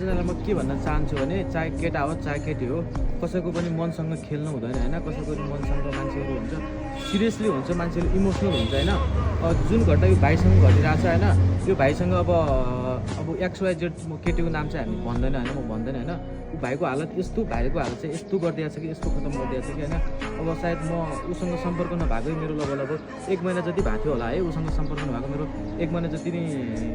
सबैजनालाई म के भन्न चाहन्छु भने चाहे केटा हो चाहे केटी हो कसैको पनि मनसँग खेल्नु हुँदैन होइन। कसैको पनि मनसँग मान्छेहरू हुन्छ सिरियसली हुन्छ, मान्छेहरू इमोसनल हुन्छ होइन। जुन घटना यो भाइसँग घटिरहेको छ होइन, यो भाइसँग अब XYZ केटीको नाम चाहिँ हामी भन्दैन होइन, म भन्दैन होइन। भाइको हालत यस्तो, भाइको हालत चाहिँ यस्तो गरिदिएको छ कि यस्तो खतम गरिदिएको छ कि होइन। अब सायद म उसँग सम्पर्क नभएकै मेरो लगभग 1 महिना जति भएको थियो होला है, उसँग सम्पर्क नभएको मेरो 1 महिना जति नै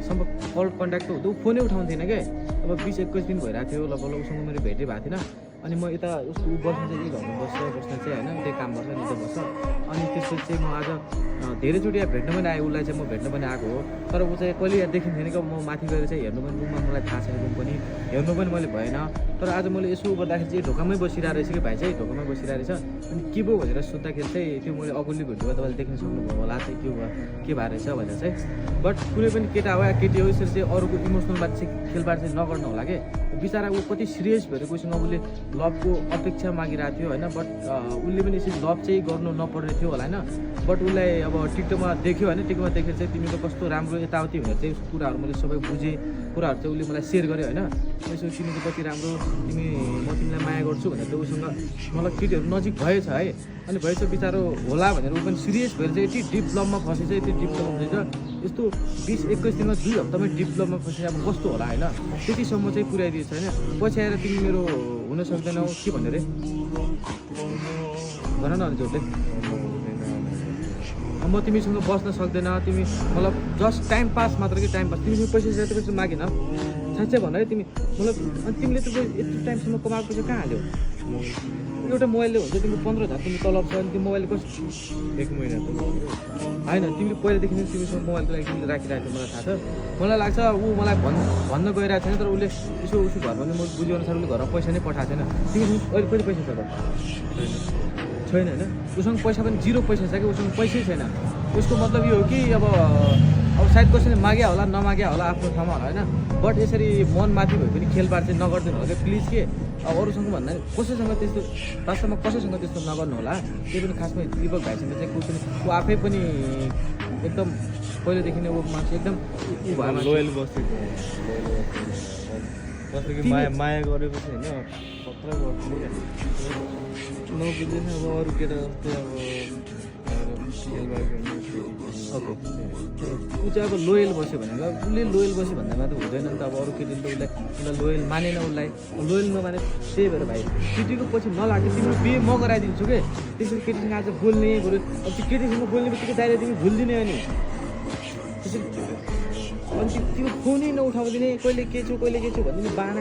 सम्पर्क कल कन्ट्याक्ट त हुँदै फोनै उठाउँथेन क्या। अब 20-21 दिन भइरहेको थियो लगभग उसँग मेरो भेटै भएको थिएन। अनि म यता उसको बस्नु चाहिँ घरमा बस्न चाहिँ होइन, त्यही काम गर्छ निकै बस्छ। अनि त्यसपछि चाहिँ म आज धेरैचोटि भेट्न पनि आएँ, उसलाई चाहिँ म भेट्न पनि आएको हो। तर ऊ चाहिँ कहिले देखिन्थेन कि म माथि गएर चाहिँ हेर्नु पनि, रुममा मलाई थाहा छैन रुम पनि, हेर्नु पनि मैले भएन। तर आज मैले यसो गर्दाखेरि चाहिँ ढोकामै बसिरहेको रहेछ कि भाइ चाहिँ ढोकामै बसिरहेको रहेछ। अनि के भयो भनेर सोद्धाखेरि चाहिँ त्यो मैले अघिल्लो भिडियोमा तपाईँले देख्न सक्नुभयो होला चाहिँ के भएको रहेछ भनेर चाहिँ। बट कुनै पनि केटा हो या केटी हो यसरी चाहिँ अरूको इमोसनलबाट चाहिँ खेलबाड चाहिँ नगर्नु होला कि। बिचरा ऊ कति सिरियस भएर कोसँग उसले लभको अपेक्षा मागिरहेको थियो होइन। बट उसले पनि यसरी लभ चाहिँ गर्नु नपर्ने थियो होला होइन। बट उसलाई अब टिकटकमा देख्यो होइन, टिकटकमा देखेर चाहिँ तिमीको कस्तो राम्रो यताउति भनेर चाहिँ कुराहरू मैले सबै बुझेँ, कुराहरू चाहिँ उसले मलाई सेयर गर्यो होइन। यसो तिमीको कति राम्रो, म तिमीलाई माया गर्छु भनेर चाहिँ उसँग मतलब केटीहरू नजिक भएछ है। अनि भएछ बिचारो होला भनेर ऊ पनि सिरियस भएर चाहिँ यति डिप लभमा फसेछ, यति डिप लभमा फसेछ। यस्तो 20-21 दिनमा 2 हप्तामै डिप लभमा फसेछ, अब कस्तो होला होइन। त्यतिसम्म चाहिँ पुऱ्याइदिएछ होइन। पछि आएर तिमी मेरो हुन सक्दैनौ के भन्यो अरे भन न अनि जोडले, म तिमीसँग बस्न सक्दैन, तिमी मतलब जस्ट टाइम पास मात्र कि टाइम पास। तिमीसँग पैसा चाहिँ मागेन साँच्चै भन है तिमी, मतलब अनि तिमीले त यत्रो टाइमसम्म कमाएको पैसा कहाँ हाल्यौ? एउटा मोबाइलले हुन्छ तिम्रो 15,000 तिमी तलब छ। अनि त्यो मोबाइल कस्तो 1 महिना त होइन, तिमीले पहिलादेखि नै तिमीसँग मोबाइलको लागि तिमीले राखिरहेको थियो, मलाई थाहा छ। मलाई लाग्छ ऊ मलाई भन्न गइरहेको छैन, तर उसले उसको घरमा पनि म बुझेअनुसार उसले घरमा पैसा नै पठाएको छैन। तिमीसँग अहिले कति पैसा छ त? छैन होइन। उसँग पैसा पनि 0 पैसा छ कि, उसँग पैसै छैन। उसको मतलब यो हो कि अब सायद कसैले माग्या होला नमाग्या होला आफ्नो ठाउँमा होला होइन। बट यसरी मन माथि भए पनि खेलबाड चाहिँ नगरिदिनु होला कि प्लिज के। अब अरूसँग भन्दा कसैसँग त्यस्तो, वास्तवमा कसैसँग त्यस्तो नगर्नु होला। त्यो पनि खासमा दिपक भाइसँग चाहिँ कुनै ऊ आफै पनि एकदम पहिलेदेखि नै ऊ मान्छे एकदम ऊ भयो, लोयल बसेको माया गरेपछि होइन खतरा गर्छु नबुझेन। अब अरू केटा जस्तै अब ऊ चाहिँ अब लोयल बस्यो भनेर उसले लोयल बस्यो भन्दा मात्र हुँदैन नि त। अब अरू केटीले त उसलाई लोयल मानेन, उसलाई लोयल नमाने। त्यही भएर भाइ केटीको पछि नलाग्यो, तिम्रो बिहे म गराइदिन्छु कि। त्यसरी केटीसँग आज बोल्ने बरु अब त्यो केटीसँग बोल्ने बित्तिकै डाइरेक्ट तिमी भुलिदिने अनि त्यसरी अनि त्यो फोनै नउठाउँदिने, कहिले के छु भन्दिने बाना।